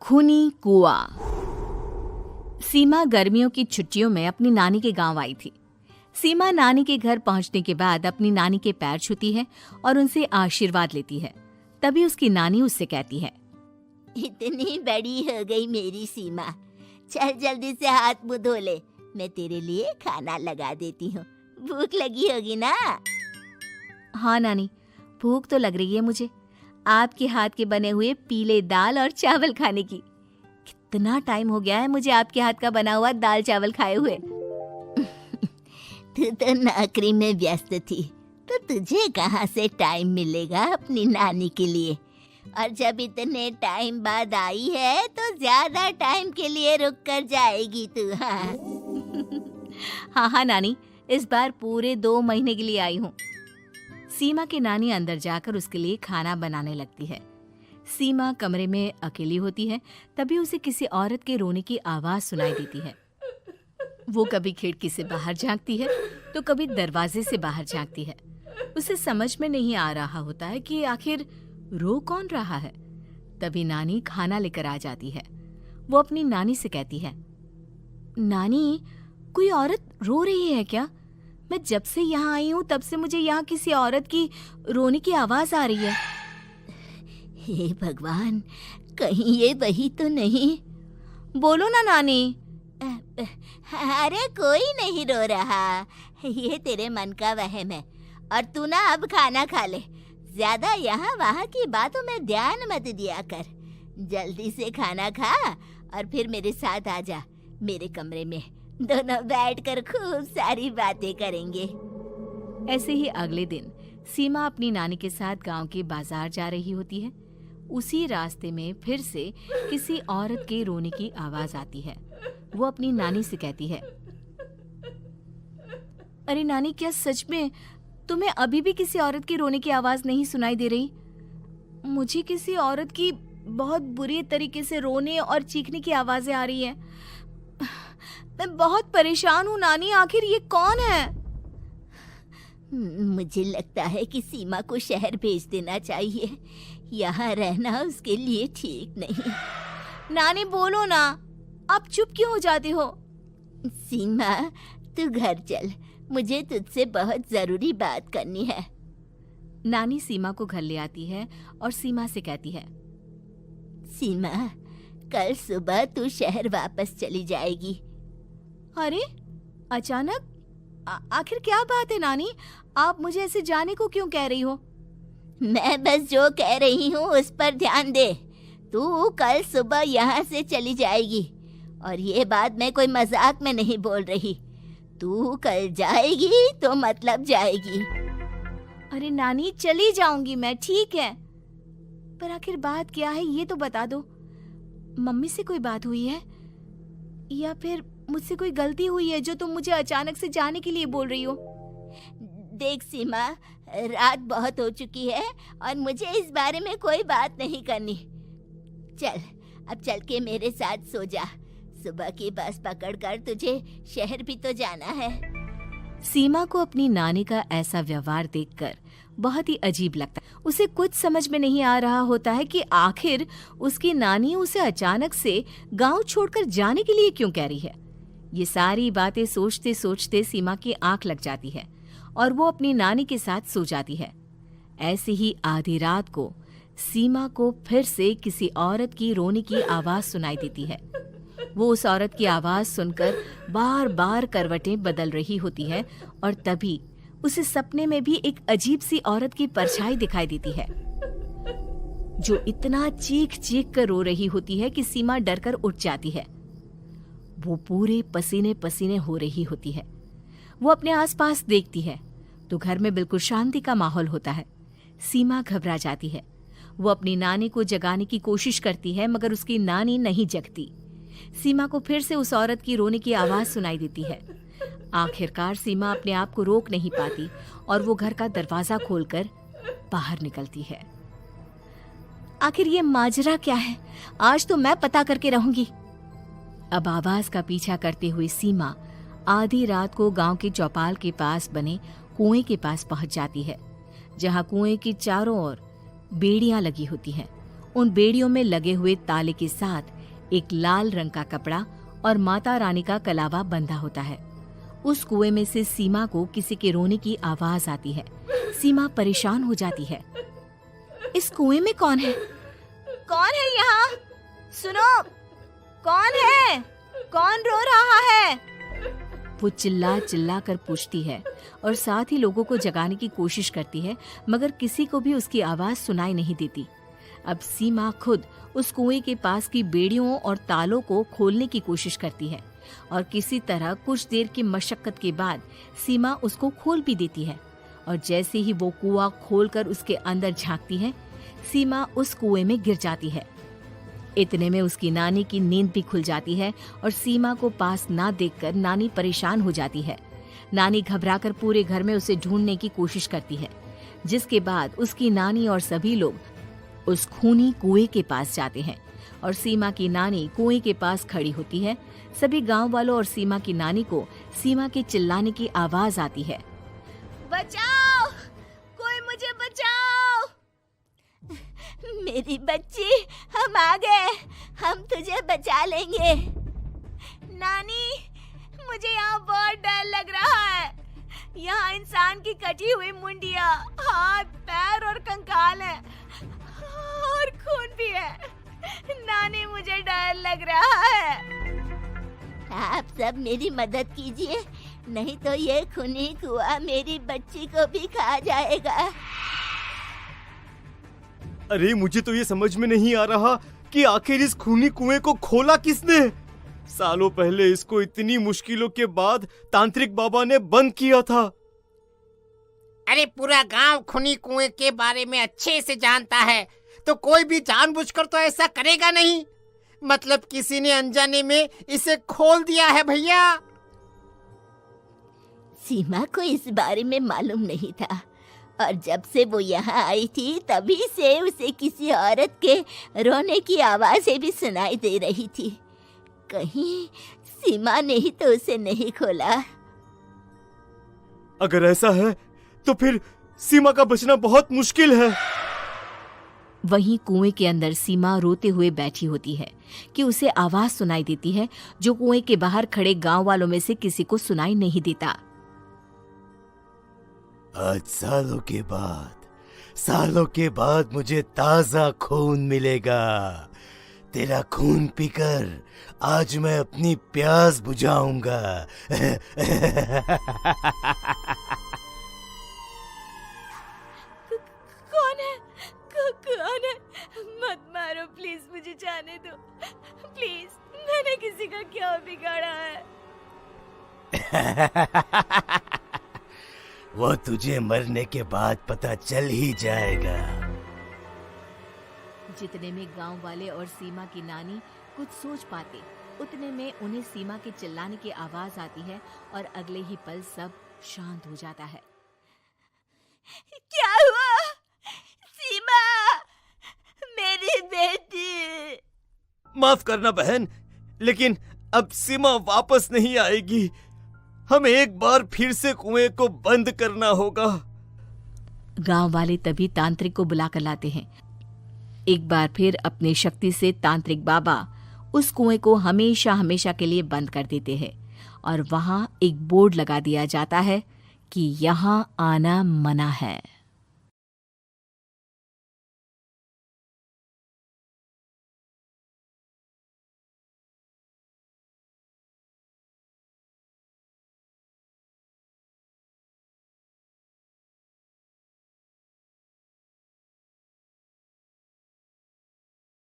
खूनी कुआं। सीमा गर्मियों की छुट्टियों में अपनी नानी के गांव आई थी। सीमा नानी के घर पहुंचने के बाद अपनी नानी के पैर छूती है और उनसे आशीर्वाद लेती है। तभी उसकी नानी उससे कहती है, इतनी बड़ी हो गई मेरी सीमा, चल जल्दी से हाथ मुंह धो ले, मैं तेरे लिए खाना लगा देती हूँ। भूख लगी होगी ना? हाँ नानी, भूख तो लग रही है मुझे, आपके हाथ के बने हुए पीले दाल और चावल खाने की। कितना टाइम हो गया है मुझे आपके हाथ का बना हुआ दाल चावल खाए हुए। तू तो नौकरी में व्यस्त थी, तो तुझे कहाँ से टाइम मिलेगा अपनी नानी के लिए? और जब इतने टाइम बाद आई है तो ज्यादा टाइम के लिए रुक कर जाएगी तू। हाँ नानी, इस बार पूरे 2 महीने के लिए आई हूँ। सीमा की नानी अंदर जाकर उसके लिए खाना बनाने लगती है। सीमा कमरे में अकेली होती है, तभी उसे किसी औरत के रोने की आवाज सुनाई देती है। वो कभी खिड़की से बाहर झांकती है तो कभी दरवाजे से बाहर झांकती है। उसे समझ में नहीं आ रहा होता है कि आखिर रो कौन रहा है। तभी नानी खाना लेकर आ जाती है। वो अपनी नानी से कहती है, नानी, कोई औरत रो रही है क्या? मैं जब से यहाँ आई हूँ तब से मुझे यहाँ किसी औरत की रोने की आवाज आ रही है। हे भगवान, कहीं ये वही तो नहीं? बोलो ना नानी। अरे कोई नहीं रो रहा, ये तेरे मन का वहम है। और तू ना अब खाना खा ले, ज्यादा यहाँ वहाँ की बातों में ध्यान मत दिया कर। जल्दी से खाना खा और फिर मेरे साथ आ जा मेरे कमरे में, दोनों बैठकर खूब सारी बातें करेंगे। ऐसे ही अगले दिन सीमा अपनी नानी के साथ गांव के बाजार जा रही होती है। उसी रास्ते में फिर से किसी औरत के रोने की आवाज आती है। वो अपनी नानी से कहती है, अरे नानी, क्या सच में तुम्हें अभी भी किसी औरत की रोने की आवाज नहीं सुनाई दे रही? मुझे किसी औरत की बहुत बुरी तरीके से रोने और चीखने की आवाजें आ रही हैं। मैं बहुत परेशान हूँ नानी, आखिर ये कौन है? मुझे लगता है कि सीमा को शहर भेज देना चाहिए, यहाँ रहना उसके लिए ठीक नहीं। नानी बोलो ना, आप चुप क्यों हो जाती हो? सीमा, तू घर चल, मुझे तुझसे बहुत जरूरी बात करनी है। नानी सीमा को घर ले आती है और सीमा से कहती है, सीमा, कल सुबह तू शहर वापस चली जाएगी। अरे अचानक? आखिर क्या बात है नानी, आप मुझे ऐसे जाने को क्यों कह रही हो? मैं बस जो कह रही हूँ उस पर ध्यान दे। तू कल सुबह यहाँ से चली जाएगी, और ये बात मैं कोई मजाक में नहीं बोल रही। तू कल जाएगी तो मतलब जाएगी। अरे नानी, चली जाऊंगी मैं, ठीक है, पर आखिर बात क्या है ये तो बता दो। मम्मी से कोई बात हुई है या फिर मुझसे कोई गलती हुई है जो तुम मुझे अचानक से जाने के लिए बोल रही हो? देख सीमा, रात बहुत हो चुकी है और मुझे इस बारे में कोई बात नहीं करनी। चल, अब चल के मेरे साथ सो जा। सुबह की बस पकड़कर तुझे शहर भी तो जाना है। सीमा को अपनी नानी का ऐसा व्यवहार देखकर बहुत ही अजीब लगता है। उसे कुछ समझ में नहीं आ रहा होता है कि आखिर उसकी नानी उसे अचानक से गांव छोड़कर जाने के लिए क्यों कह रही है। ये सारी बातें सोचते सोचते सीमा की आंख लग जाती है और वो अपनी नानी के साथ सो जाती है। ऐसे ही आधी रात को सीमा को फिर से किसी औरत की रोने की आवाज सुनाई देती है। वो उस औरत की आवाज सुनकर बार बार करवटें बदल रही होती है और तभी उसे सपने में भी एक अजीब सी औरत की परछाई दिखाई देती है, जो इतना चीख चीख कर रो रही होती है कि सीमा डरकर उठ जाती है। वो पूरे पसीने पसीने हो रही होती है। वो अपने आसपास देखती है तो घर में बिल्कुल शांति का माहौल होता है। सीमा घबरा जाती है। वो अपनी नानी को जगाने की कोशिश करती है, मगर उसकी नानी नहीं जगती। सीमा को फिर से उस औरत की रोने की आवाज सुनाई देती है। आखिरकार सीमा अपने आप को रोक नहीं पाती और वो घर का दरवाजा खोलकर बाहर निकलती है। आखिर ये माजरा क्या है? आज तो मैं पता करके रहूंगी। अब आवाज का पीछा करते हुए सीमा आधी रात को गांव के चौपाल के पास बने कुएं के पास पहुंच जाती है, जहां कुएं की चारों ओर बेड़ियां लगी होती हैं उन बेड़ियों में लगे हुए ताले के साथ एक लाल रंग का कपड़ा और माता रानी का कलावा बंधा होता है। उस कुएं में से सीमा को किसी के रोने की आवाज आती है। सीमा परेशान हो जाती है। इस कुएं में कौन है? कौन है यहाँ? सुनो, कौन है? कौन रो रहा है? वो चिल्ला चिल्ला कर पूछती है और साथ ही लोगों को जगाने की कोशिश करती है, मगर किसी को भी उसकी आवाज सुनाई नहीं देती। अब सीमा खुद उस कुएं के पास की बेड़ियों और तालों को खोलने की कोशिश करती है और किसी तरह कुछ देर की मशक्कत के बाद सीमा उसको खोल भी देती है। और जैसे ही वो कुआं खोलकर उसके अंदर झांकती है, सीमा उस कुएं में गिर जाती है। इतने में उसकी नानी की नींद भी खुल जाती है और सीमा को पास ना देखकर नानी परेशान हो जाती है। नानी घबराकर पूरे घर में उसे ढूंढने की कोशिश करती है, जिसके बाद उसकी नानी और सभी लोग उस खूनी कुएं के पास जाते हैं और सीमा की नानी कुएं के पास खड़ी होती है। सभी गांव वालों और सीमा की नानी को सीमा के चिल्लाने की आवाज आती है। बचाओ, कोई मुझे बचाओ। मेरी बच्ची, हम आ गए, हम तुझे बचा लेंगे। नानी, मुझे यहाँ बहुत डर लग रहा है। यहाँ इंसान की कटी हुई मुंडिया, हाथ, पैर और कंकाल है और खून भी है। नानी, मुझे डर लग रहा है। आप सब मेरी मदद कीजिए, नहीं तो ये खूनी कुआं मेरी बच्ची को भी खा जाएगा। अरे मुझे तो ये समझ में नहीं आ रहा कि आखिर इस खूनी कुएं को खोला किसने। सालों पहले इसको इतनी मुश्किलों के बाद तांत्रिक बाबा ने बंद किया था। अरे पूरा गांव खूनी कुएं के बारे में अच्छे से जानता है, तो कोई भी जानबूझकर तो ऐसा करेगा नहीं। मतलब किसी ने अनजाने में इसे खोल दिया है भैया। सीमा को इस बारे में मालूम नहीं था और जब से वो यहाँ आई थी तभी से उसे किसी औरत के रोने की आवाजें भी सुनाई दे रही थी। कहीं सीमा ने ही तो उसे नहीं खोला। अगर ऐसा है तो फिर सीमा का बचना बहुत मुश्किल है। वहीं कुएं के अंदर सीमा रोते हुए बैठी होती है कि उसे आवाज सुनाई देती है जो कुएं के बाहर खड़े गांव वालों में से किसी को सुनाई नहीं देता। आज सालों के बाद मुझे ताजा खून मिलेगा। तेरा खून पीकर आज मैं अपनी प्यास बुझाऊंगा। कौन है? मत मारो प्लीज, मुझे जाने दो प्लीज। मैंने किसी का क्या बिगाड़ा है? वो तुझे मरने के बाद पता चल ही जाएगा। जितने में गांव वाले और सीमा की नानी कुछ सोच पाते, उतने में उन्हें सीमा के चिल्लाने की आवाज आती है और अगले ही पल सब शांत हो जाता है। क्या हुआ? सीमा, मेरी बेटी। माफ करना बहन, लेकिन अब सीमा वापस नहीं आएगी। हमें एक बार फिर से कुएं को बंद करना होगा। गांव वाले तभी तांत्रिक को बुला कर लाते हैं। एक बार फिर अपनी शक्ति से तांत्रिक बाबा उस कुएं को हमेशा हमेशा के लिए बंद कर देते हैं और वहां एक बोर्ड लगा दिया जाता है कि यहाँ आना मना है।